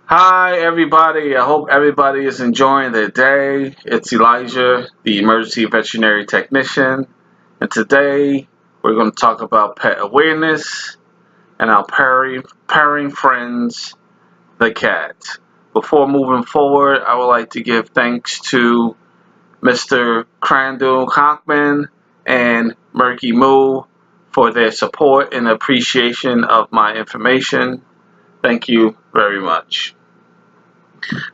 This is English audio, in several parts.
Hi, everybody. I hope everybody is enjoying their day. It's Elijah, the emergency veterinary technician, and today we're going to talk about pet awareness and our purring friends, the cat. Before moving forward, I would like to give thanks to Mr. Crandall Hockman and Murky Moo for their support and appreciation of my information. Thank you very much.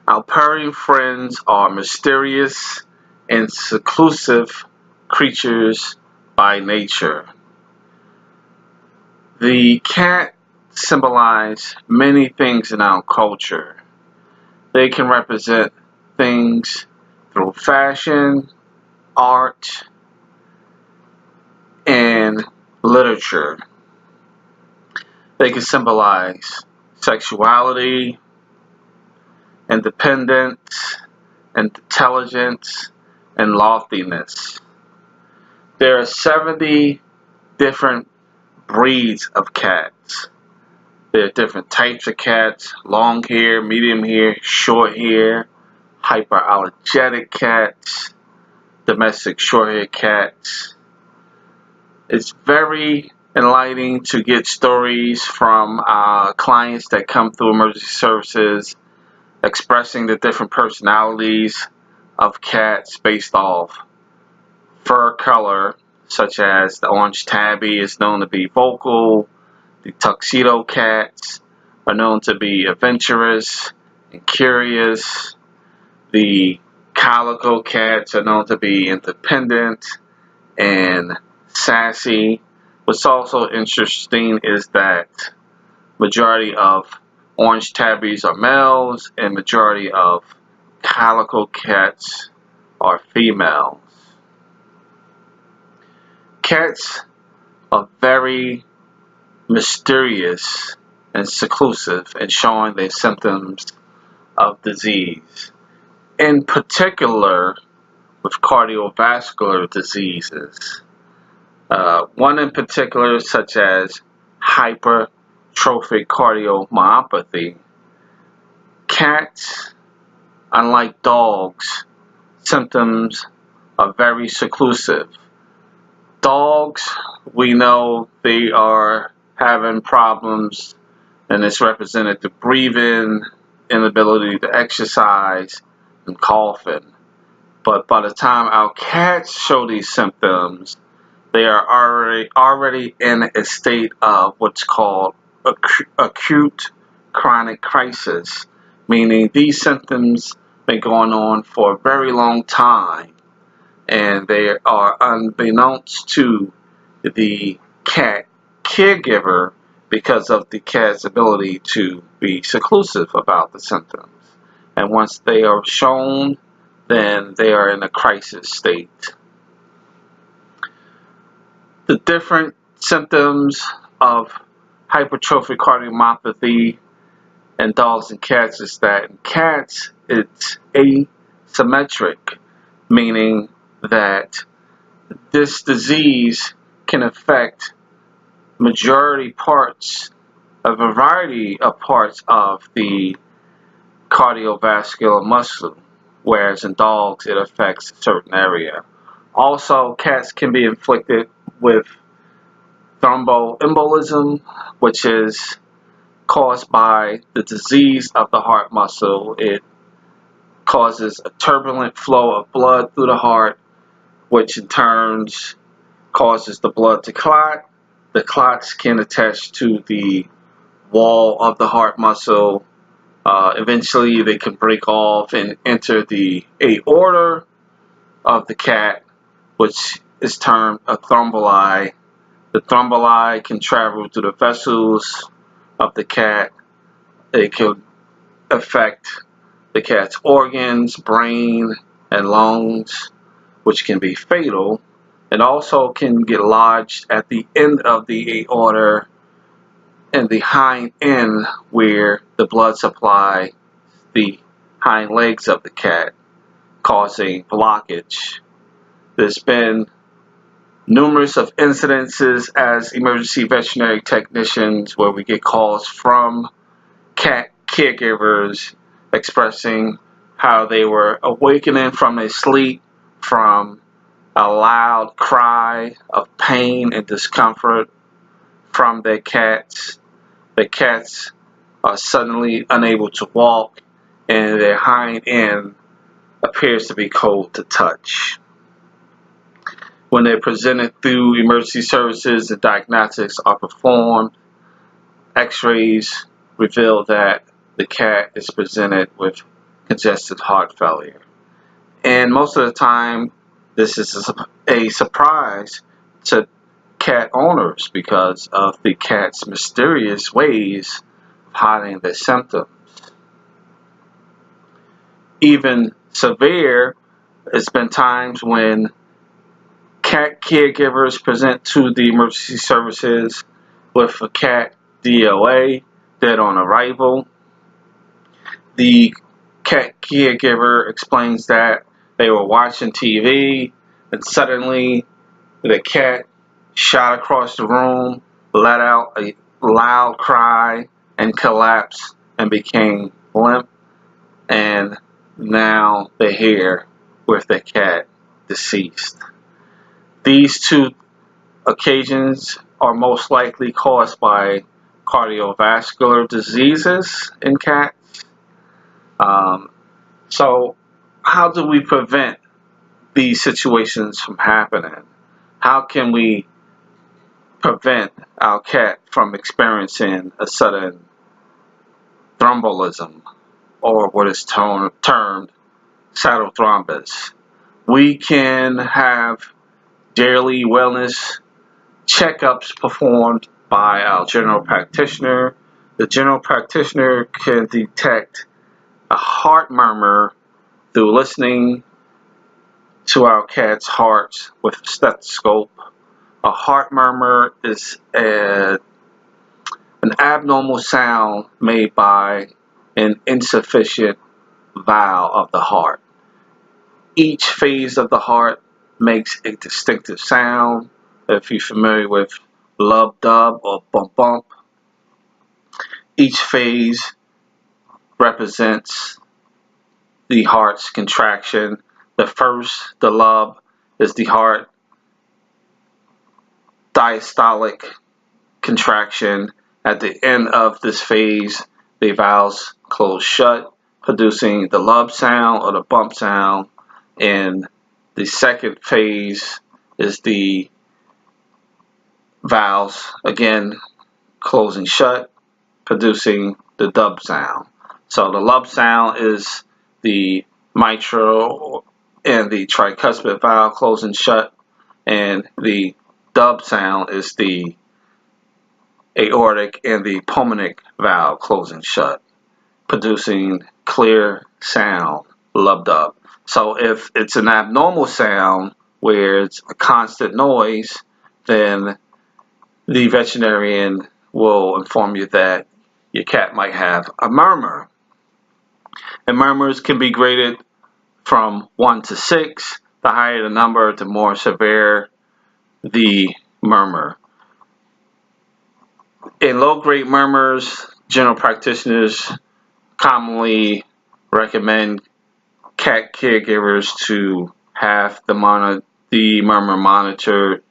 Our purring friends are mysterious and seclusive creatures by nature. The cat symbolize many things in our culture. They can represent things through fashion, art, and literature. They can symbolize sexuality, independence, intelligence, and loftiness. There are 70 different breeds of cats. There are different types of cats: long hair, medium hair, short hair, hyperallergenic cats, domestic short hair cats. It's very enlightening to get stories from clients that come through emergency services expressing the different personalities of cats based off fur color, such as the orange tabby is known to be vocal, the tuxedo cats are known to be adventurous and curious, the calico cats are known to be independent and sassy. What's also interesting is that majority of orange tabbies are males and majority of calico cats are females. Cats are very mysterious and seclusive in showing their symptoms of disease, in particular with cardiovascular diseases. One in particular, such as hypertrophic cardiomyopathy. Cats, unlike dogs, symptoms are very seclusive. Dogs, we know they are having problems, and it's represented through breathing, inability to exercise, and coughing. But by the time our cats show these symptoms, they are already in a state of what's called acute chronic crisis, meaning these symptoms been going on for a very long time, and they are unbeknownst to the cat caregiver because of the cat's ability to be seclusive about the symptoms. And once they are shown, then they are in a crisis state. The different symptoms of hypertrophic cardiomyopathy in dogs and cats is that in cats it's asymmetric, meaning that this disease can affect a variety of parts of the cardiovascular muscle, whereas in dogs it affects a certain area. Also, cats can be inflicted with thromboembolism, which is caused by the disease of the heart muscle. It causes a turbulent flow of blood through the heart, which in turn causes the blood to clot. The clots can attach to the wall of the heart muscle. Eventually, they can break off and enter the aorta of the cat, which is termed a thromboli. The thromboli can travel through the vessels of the cat. It could affect the cat's organs, brain, and lungs, which can be fatal. It also can get lodged at the end of the aorta and the hind end where the blood supply the hind legs of the cat, causing blockage. There's been numerous of incidences as emergency veterinary technicians where we get calls from cat caregivers expressing how they were awakening from a sleep from a loud cry of pain and discomfort from their cats. The cats are suddenly unable to walk, and their hind end appears to be cold to touch. When they're presented through emergency services, the diagnostics are performed. X-rays reveal that the cat is presented with congestive heart failure. And most of the time, this is a surprise to cat owners because of the cat's mysterious ways of hiding their symptoms. Even severe, it's been times when cat caregivers present to the emergency services with a cat DOA, dead on arrival. The cat caregiver explains that they were watching TV and suddenly the cat shot across the room, let out a loud cry, and collapsed and became limp. And now they're here with the cat deceased. These two occasions are most likely caused by cardiovascular diseases in cats. So how do we prevent these situations from happening? How can we prevent our cat from experiencing a sudden thrombolism, or what is termed saddle thrombus? We can have daily wellness checkups performed by our general practitioner. The general practitioner can detect a heart murmur through listening to our cat's hearts with a stethoscope. A heart murmur is an abnormal sound made by an insufficient valve of the heart. Each phase of the heart makes a distinctive sound. If you're familiar with lub dub or bump bump, each phase represents the heart's contraction. The first, the lub, is the heart diastolic contraction. At the end of this phase, the valves close shut, producing the lub sound or the bump sound. And the second phase is the valves again closing shut, producing the dub sound. So the lub sound is the mitral and the tricuspid valve closing shut, and the dub sound is the aortic and the pulmonic valve closing shut, producing clear sound, lub dub. So if it's an abnormal sound where it's a constant noise, then the veterinarian will inform you that your cat might have a murmur. And murmurs can be graded from 1 to 6. The higher the number, the more severe the murmur. In low-grade murmurs, general practitioners commonly recommend cat caregivers to have the murmur monitored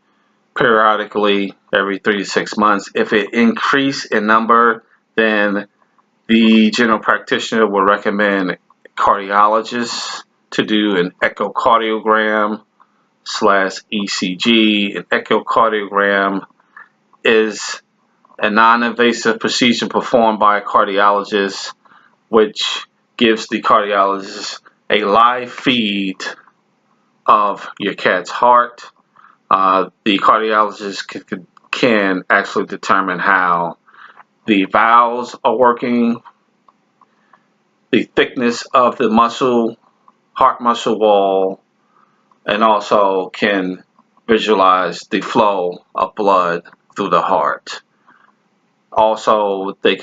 periodically every 3 to 6 months. If it increases in number, then the general practitioner will recommend cardiologists to do an echocardiogram / ECG. An echocardiogram is a non-invasive procedure performed by a cardiologist, which gives the cardiologist a live feed of your cat's heart. The cardiologist can actually determine how the valves are working, the thickness of the heart muscle wall, and also can visualize the flow of blood through the heart. Also, they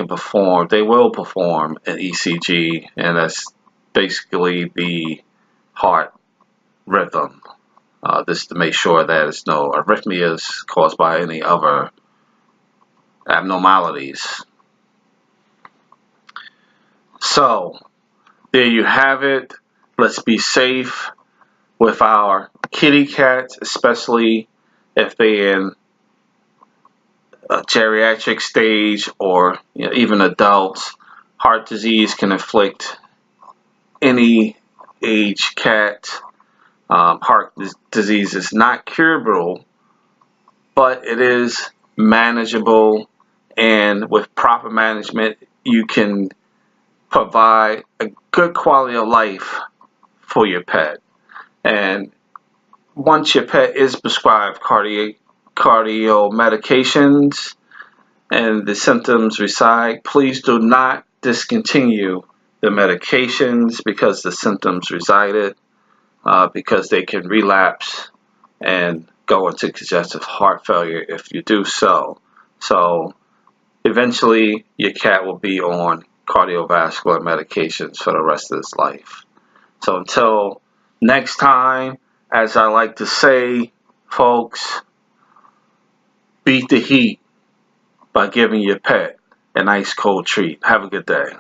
will perform an ECG, and that's basically the heart rhythm. This to make sure that there's no arrhythmias caused by any other abnormalities. So there you have it. Let's be safe with our kitty cats, especially if they're in a geriatric stage or even adults. Heart disease can afflict any age cat. Heart disease is not curable, but it is manageable, and with proper management you can provide a good quality of life for your pet. And once your pet is prescribed cardio medications and the symptoms reside, please do not discontinue the medications because the symptoms resided, because they can relapse and go into congestive heart failure if you do so. So eventually your cat will be on cardiovascular medications for the rest of his life. So until next time, as I like to say, folks, beat the heat by giving your pet an ice cold treat. Have a good day.